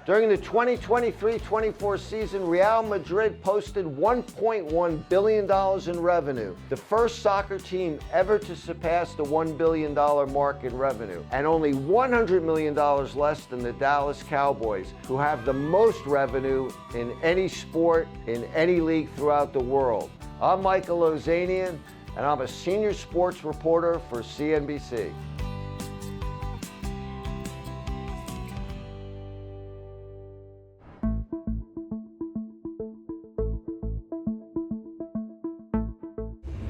During the 2023-24 season, Real Madrid posted $1.1 billion in revenue, the first soccer team ever to surpass the $1 billion mark in revenue, and only $100 million less than the Dallas Cowboys, who have the most revenue in any sport, in any league throughout the world. I'm Michael Ozanian, and I'm a senior sports reporter for CNBC.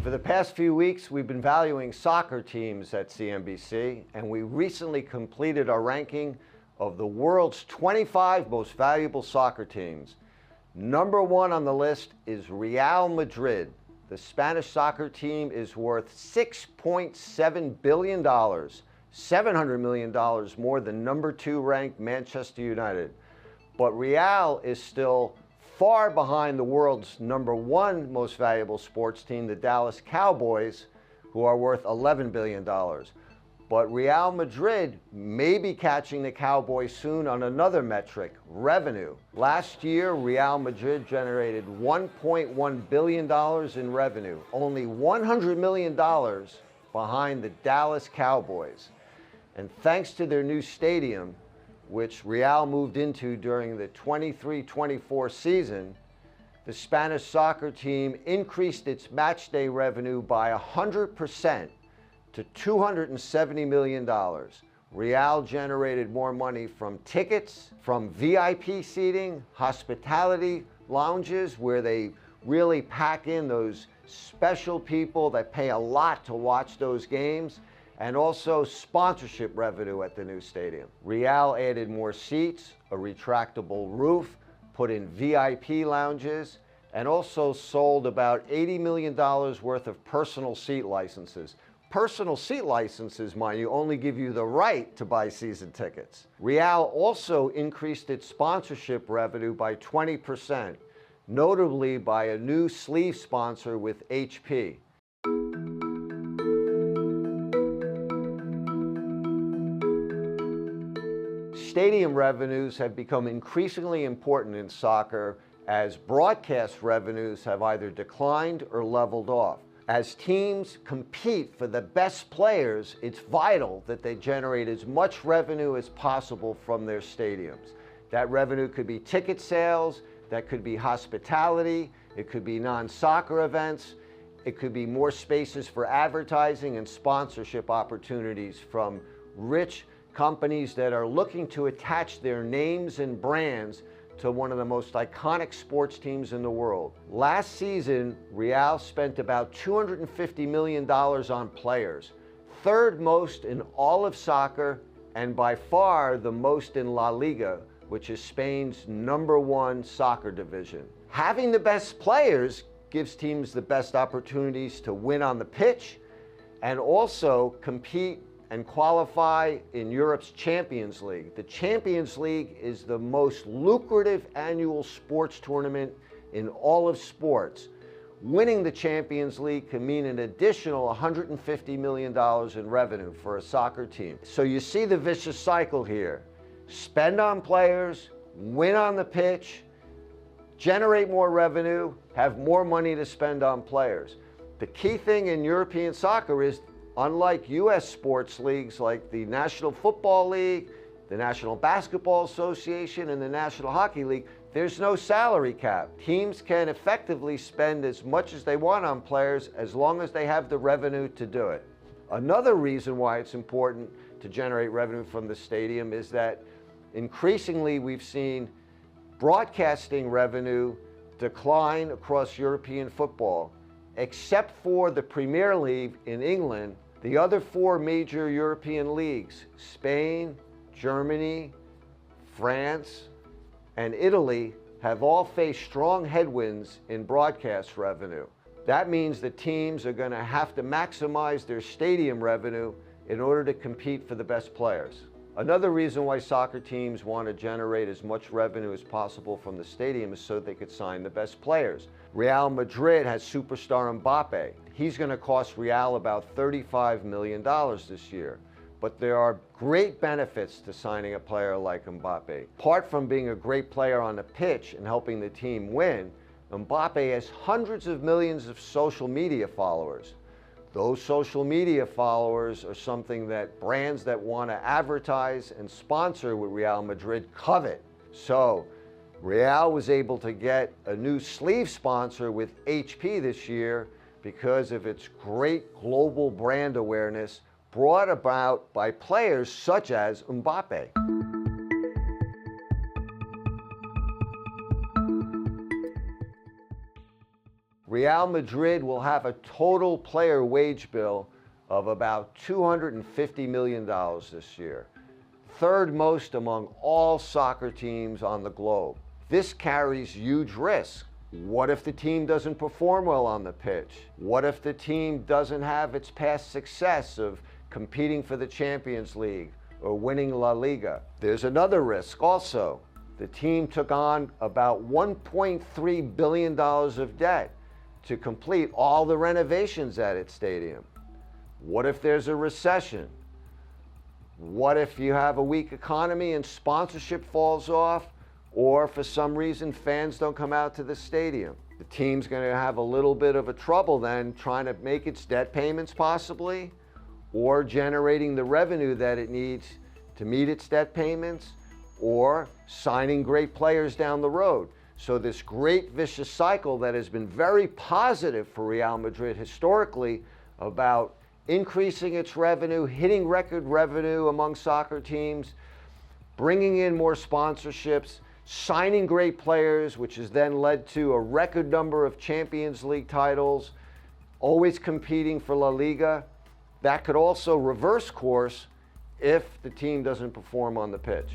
For the past few weeks, we've been valuing soccer teams at CNBC, and we recently completed our ranking of the world's 25 most valuable soccer teams. Number one on the list is Real Madrid. The Spanish soccer team is worth $6.7 billion, $700 million more than number two ranked Manchester United. But Real is still far behind the world's number one most valuable sports team, the Dallas Cowboys, who are worth $11 billion. But Real Madrid may be catching the Cowboys soon on another metric, revenue. Last year, Real Madrid generated $1.1 billion in revenue, only $100 million behind the Dallas Cowboys. And thanks to their new stadium, which Real moved into during the 23-24 season, the Spanish soccer team increased its matchday revenue by 100% to $270 million. Real generated more money from tickets, from VIP seating, hospitality lounges, where they really pack in those special people that pay a lot to watch those games, and also sponsorship revenue at the new stadium. Real added more seats, a retractable roof, put in VIP lounges, and also sold about $80 million worth of personal seat licenses. Personal seat licenses, mind you, only give you the right to buy season tickets. Real also increased its sponsorship revenue by 20%, notably by a new sleeve sponsor with HP. Stadium revenues have become increasingly important in soccer as broadcast revenues have either declined or leveled off. As teams compete for the best players, it's vital that they generate as much revenue as possible from their stadiums. That revenue could be ticket sales, that could be hospitality, it could be non-soccer events, it could be more spaces for advertising and sponsorship opportunities from rich companies that are looking to attach their names and brands to one of the most iconic sports teams in the world. Last season, Real spent about $250 million on players, third most in all of soccer, and by far the most in La Liga, which is Spain's number one soccer division. Having the best players gives teams the best opportunities to win on the pitch and also compete and qualify in Europe's Champions League. The Champions League is the most lucrative annual sports tournament in all of sports. Winning the Champions League can mean an additional $150 million in revenue for a soccer team. So you see the vicious cycle here. Spend on players, win on the pitch, generate more revenue, have more money to spend on players. The key thing in European soccer is, unlike U.S. sports leagues like the National Football League, the National Basketball Association, and the National Hockey League, there's no salary cap. Teams can effectively spend as much as they want on players as long as they have the revenue to do it. Another reason why it's important to generate revenue from the stadium is that increasingly we've seen broadcasting revenue decline across European football. Except for the Premier League in England, the other four major European leagues, Spain, Germany, France, and Italy, have all faced strong headwinds in broadcast revenue. That means the teams are going to have to maximize their stadium revenue in order to compete for the best players. Another reason why soccer teams want to generate as much revenue as possible from the stadium is so they could sign the best players. Real Madrid has superstar Mbappé. He's going to cost Real about $35 million this year. But there are great benefits to signing a player like Mbappé. Apart from being a great player on the pitch and helping the team win, Mbappé has hundreds of millions of social media followers. Those social media followers are something that brands that want to advertise and sponsor with Real Madrid covet. So Real was able to get a new sleeve sponsor with HP this year because of its great global brand awareness brought about by players such as Mbappé. Real Madrid will have a total player wage bill of about $250 million this year, third most among all soccer teams on the globe. This carries huge risk. What if the team doesn't perform well on the pitch? What if the team doesn't have its past success of competing for the Champions League or winning La Liga? There's another risk also. The team took on about $1.3 billion of debt to complete all the renovations at its stadium. What if there's a recession? What if you have a weak economy and sponsorship falls off, or for some reason fans don't come out to the stadium? The team's going to have a little bit of a trouble then trying to make its debt payments possibly, or generating the revenue that it needs to meet its debt payments, or signing great players down the road. So this great vicious cycle that has been very positive for Real Madrid historically about increasing its revenue, hitting record revenue among soccer teams, bringing in more sponsorships, signing great players, which has then led to a record number of Champions League titles, always competing for La Liga. That could also reverse course if the team doesn't perform on the pitch.